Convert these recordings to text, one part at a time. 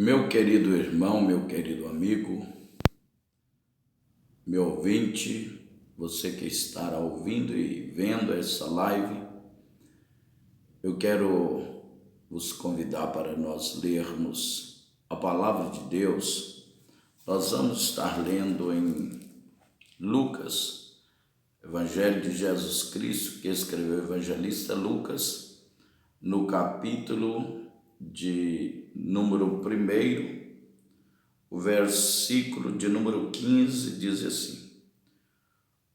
Meu querido irmão, meu querido amigo, meu ouvinte, você que estará ouvindo e vendo essa live, eu quero vos convidar para nós lermos a palavra de Deus. Nós vamos estar lendo em Lucas, Evangelho de Jesus Cristo, que escreveu o evangelista Lucas, no capítulo de número 1, o versículo de número 15 diz assim: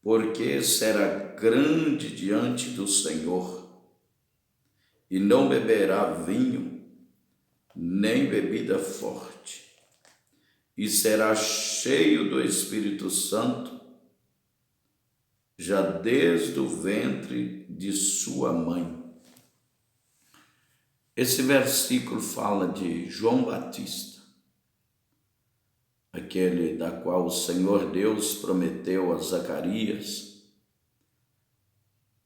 porque será grande diante do Senhor, e não beberá vinho, nem bebida forte, e será cheio do Espírito Santo, já desde o ventre de sua mãe. Esse versículo fala de João Batista, aquele da qual o Senhor Deus prometeu a Zacarias,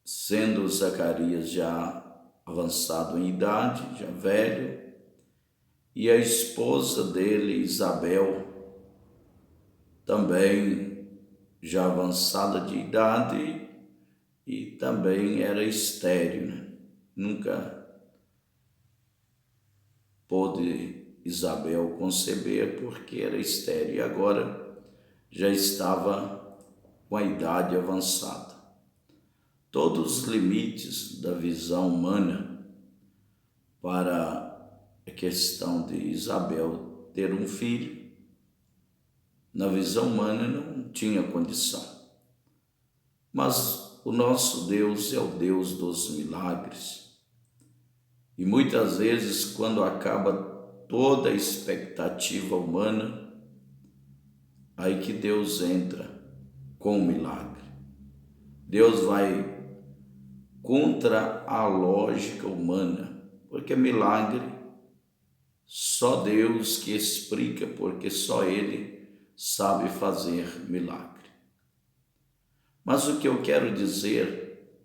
sendo Zacarias já avançado em idade, já velho, e a esposa dele, Isabel, também já avançada de idade e também era estéril, né? Nunca pôde Isabel conceber porque era estéril e agora já estava com a idade avançada. Todos os limites da visão humana para a questão de Isabel ter um filho, na visão humana não tinha condição. Mas o nosso Deus é o Deus dos milagres. E muitas vezes, quando acaba toda a expectativa humana, aí que Deus entra com o milagre. Deus vai contra a lógica humana, porque milagre só Deus que explica, porque só Ele sabe fazer milagre. Mas o que eu quero dizer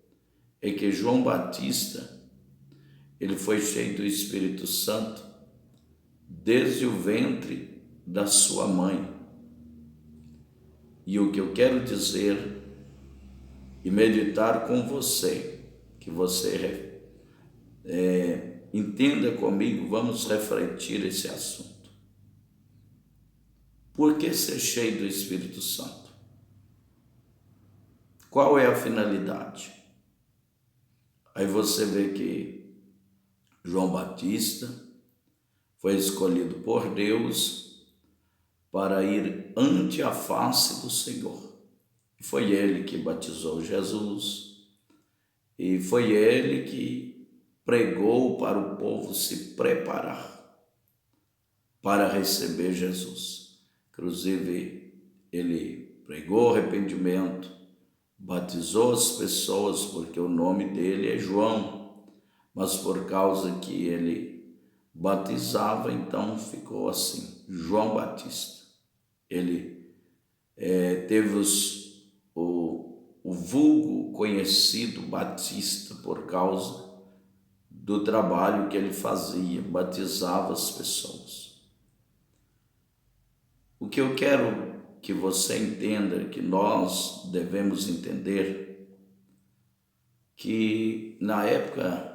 é que João Batista, ele foi cheio do Espírito Santo desde o ventre da sua mãe. E o que eu quero dizer e meditar com você, que você entenda comigo, vamos refletir esse assunto. Por que ser cheio do Espírito Santo? Qual é a finalidade? Aí você vê que João Batista foi escolhido por Deus para ir ante a face do Senhor. Foi ele que batizou Jesus e foi ele que pregou para o povo se preparar para receber Jesus. Inclusive, ele pregou arrependimento, batizou as pessoas, porque o nome dele é João, mas por causa que ele batizava, então ficou assim, João Batista. Ele teve o vulgo conhecido Batista por causa do trabalho que ele fazia, batizava as pessoas. O que eu quero que você entenda, que nós devemos entender, que na época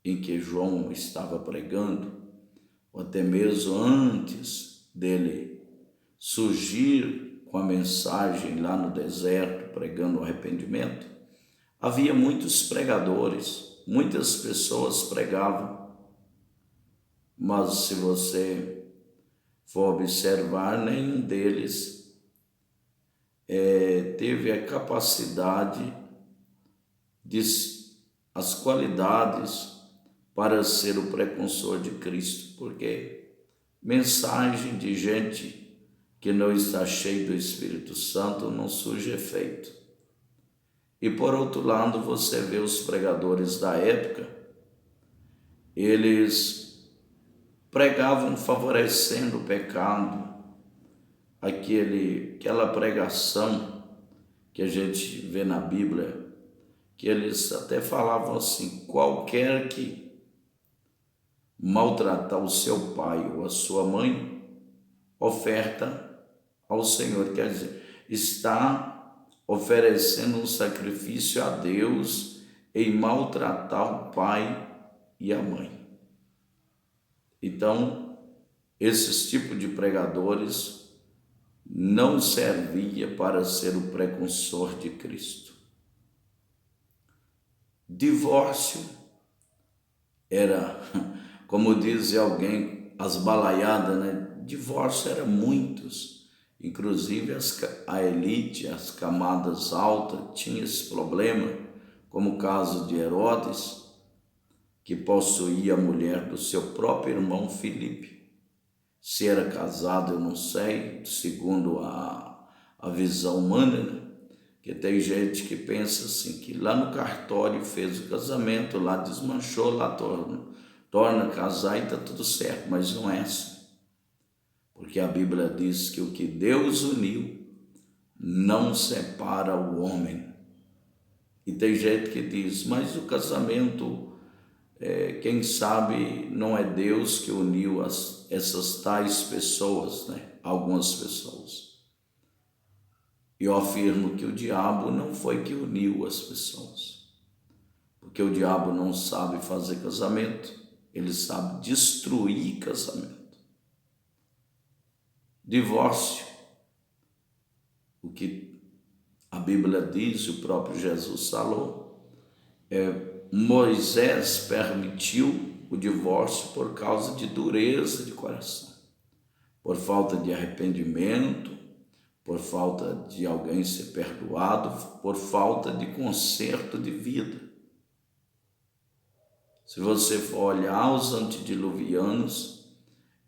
em que João estava pregando, ou até mesmo antes dele surgir com a mensagem lá no deserto, pregando o arrependimento, havia muitos pregadores, muitas pessoas pregavam, mas se você for observar, nenhum deles teve a capacidade, as qualidades para ser o precursor de Cristo, porque mensagem de gente que não está cheia do Espírito Santo não surge efeito. E por outro lado, você vê os pregadores da época, eles pregavam favorecendo o pecado, aquela pregação que a gente vê na Bíblia, que eles até falavam assim: qualquer que maltratar o seu pai ou a sua mãe, oferta ao Senhor. Quer dizer, está oferecendo um sacrifício a Deus em maltratar o pai e a mãe. Então, esses tipos de pregadores não servia para ser o precursor de Cristo. Divórcio era, como diz alguém, as balaiadas, né? Divórcio era muitos, inclusive a elite, as camadas altas tinham esse problema, como o caso de Herodes, que possuía a mulher do seu próprio irmão Filipe. Se era casado, eu não sei, segundo a visão humana, né? Que tem gente que pensa assim, que lá no cartório fez o casamento, lá desmanchou, lá torna a casar e está tudo certo, mas não é assim. Porque a Bíblia diz que o que Deus uniu não separa o homem. E tem gente que diz, mas o casamento, quem sabe não é Deus que uniu essas tais pessoas, né? Algumas pessoas. E eu afirmo que o diabo não foi que uniu as pessoas, porque o diabo não sabe fazer casamento, ele sabe destruir casamento. Divórcio, o que a Bíblia diz, o próprio Jesus falou, Moisés permitiu o divórcio por causa de dureza de coração, por falta de arrependimento, por falta de alguém ser perdoado, por falta de conserto de vida. Se você for olhar os antediluvianos,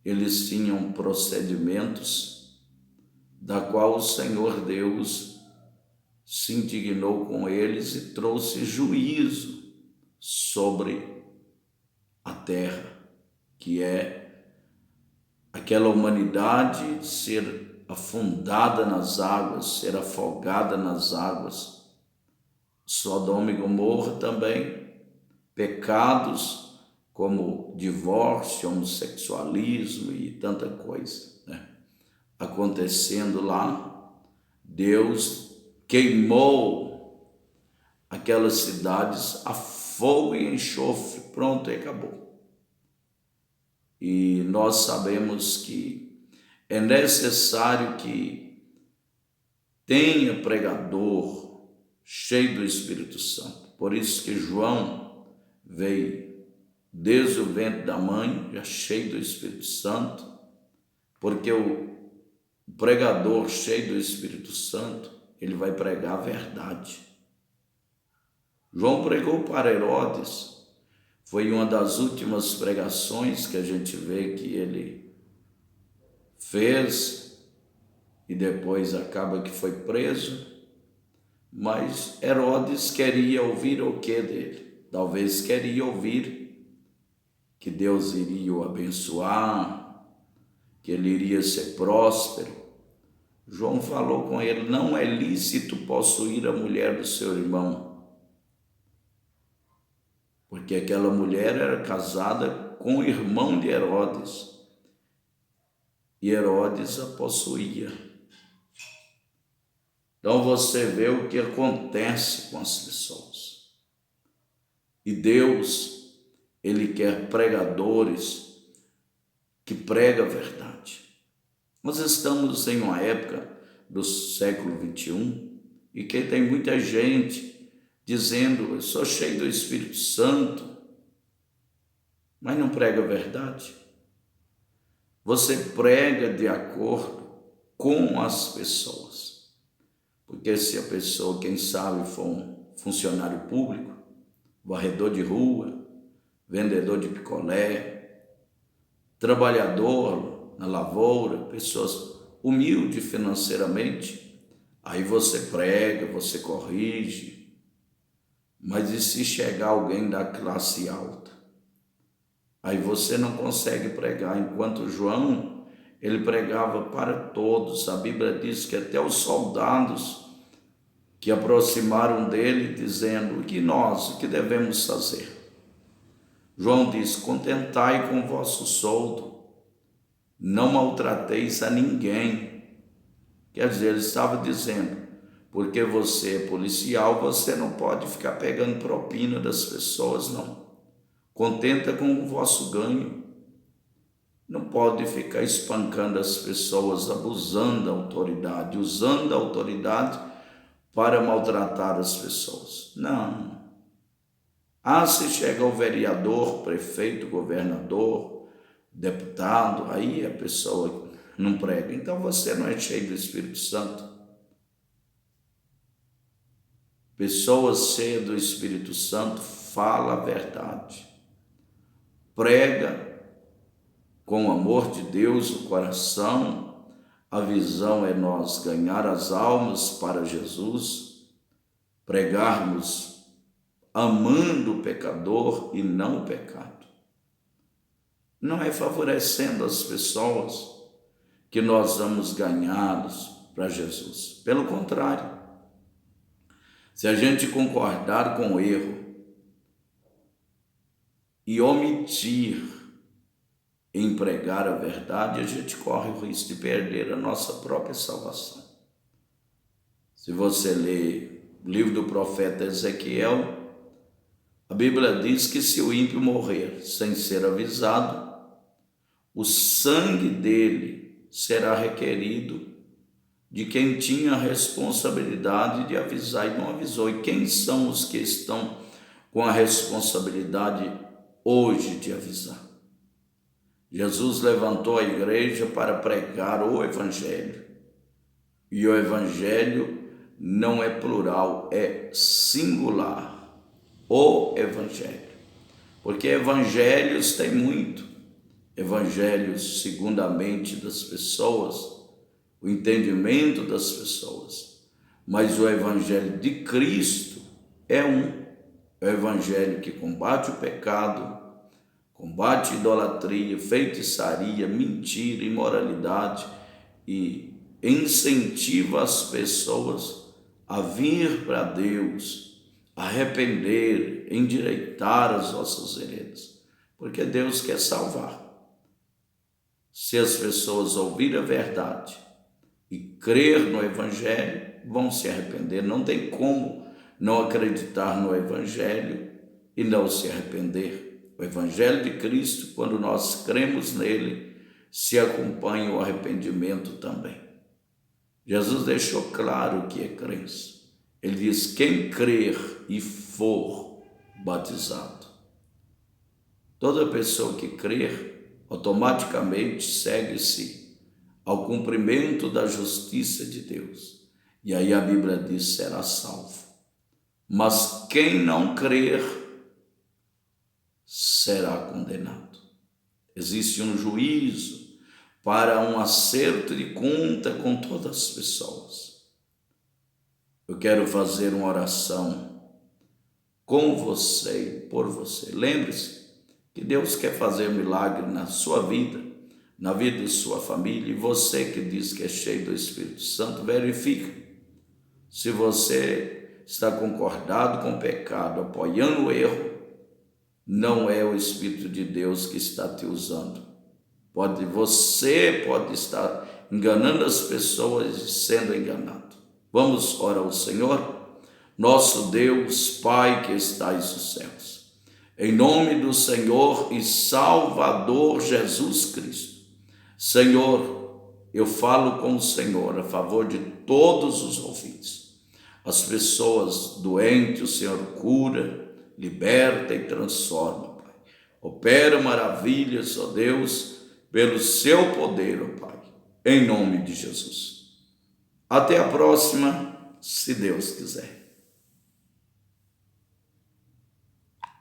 eles tinham procedimentos da qual o Senhor Deus se indignou com eles e trouxe juízo sobre a terra, que é aquela humanidade ser afundada nas águas, ser afogada nas águas. Sodoma e Gomorra também, pecados como divórcio, homossexualismo e tanta coisa, né? Acontecendo lá, Deus queimou aquelas cidades a fogo e enxofre, pronto, e acabou. E nós sabemos que é necessário que tenha pregador cheio do Espírito Santo. Por isso que João veio desde o ventre da mãe, já cheio do Espírito Santo, porque o pregador cheio do Espírito Santo, ele vai pregar a verdade. João pregou para Herodes, foi uma das últimas pregações que a gente vê que ele fez e depois acaba que foi preso, mas Herodes queria ouvir o que dele? Talvez queria ouvir que Deus iria o abençoar, que ele iria ser próspero. João falou com ele, não é lícito possuir a mulher do seu irmão, porque aquela mulher era casada com o irmão de Herodes, e Herodes a possuía. Então você vê o que acontece com as pessoas. E Deus, ele quer pregadores que pregam a verdade. Nós estamos em uma época do século 21 e que tem muita gente dizendo, eu sou cheio do Espírito Santo, mas não prega a verdade. Você prega de acordo com as pessoas. Porque se a pessoa, quem sabe, for um funcionário público, varredor de rua, vendedor de picolé, trabalhador na lavoura, pessoas humildes financeiramente, aí você prega, você corrige. Mas e se chegar alguém da classe alta? Aí você não consegue pregar, enquanto João, ele pregava para todos. A Bíblia diz que até os soldados que aproximaram dele, dizendo, o que devemos fazer? João diz: contentai com o vosso soldo, não maltrateis a ninguém. Quer dizer, ele estava dizendo, porque você é policial, você não pode ficar pegando propina das pessoas, não. Contenta com o vosso ganho. Não pode ficar espancando as pessoas, abusando da autoridade, usando a autoridade para maltratar as pessoas. Não. Se chega o vereador, prefeito, governador, deputado, aí a pessoa não prega. Então você não é cheio do Espírito Santo. Pessoa cheia do Espírito Santo fala a verdade, prega com o amor de Deus no coração. A visão é nós ganhar as almas para Jesus, pregarmos amando o pecador e não o pecado. Não é favorecendo as pessoas que nós vamos ganhá-los para Jesus. Pelo contrário, se a gente concordar com o erro e omitir em pregar a verdade, a gente corre o risco de perder a nossa própria salvação. Se você ler o livro do profeta Ezequiel, a Bíblia diz que se o ímpio morrer sem ser avisado, o sangue dele será requerido de quem tinha a responsabilidade de avisar e não avisou. E quem são os que estão com a responsabilidade hoje de avisar? Jesus levantou a igreja para pregar o Evangelho. E o Evangelho não é plural, é singular. O Evangelho. Porque evangelhos tem muito. Evangelhos segundo a mente das pessoas, o entendimento das pessoas. Mas o Evangelho de Cristo é um. É o Evangelho que combate o pecado, combate idolatria, feitiçaria, mentira, imoralidade e incentiva as pessoas a vir para Deus, arrepender, endireitar as nossas veredas, porque Deus quer salvar. Se as pessoas ouvirem a verdade e crer no Evangelho, vão se arrepender. Não tem como não acreditar no Evangelho e não se arrepender. O Evangelho de Cristo, quando nós cremos nele, se acompanha o arrependimento também. Jesus deixou claro o que é crença. Ele diz: quem crer e for batizado. Toda pessoa que crer, automaticamente segue-se ao cumprimento da justiça de Deus. E aí a Bíblia diz: será salvo. Mas quem não crer será condenado. Existe um juízo para um acerto de conta com todas as pessoas. Eu quero fazer uma oração com você e por você. Lembre-se que Deus quer fazer milagre na sua vida, na vida de sua família. E você que diz que é cheio do Espírito Santo, verifique se você está concordado com o pecado, apoiando o erro. Não é o Espírito de Deus que está te usando. Você pode estar enganando as pessoas e sendo enganado. Vamos orar ao Senhor, nosso Deus, Pai que estais nos céus. Em nome do Senhor e Salvador Jesus Cristo. Senhor, eu falo com o Senhor a favor de todos os ouvintes. As pessoas doentes, o Senhor cura, liberta e transforma, Pai. Opera maravilhas, ó Deus, pelo seu poder, ó Pai, em nome de Jesus. Até a próxima, se Deus quiser.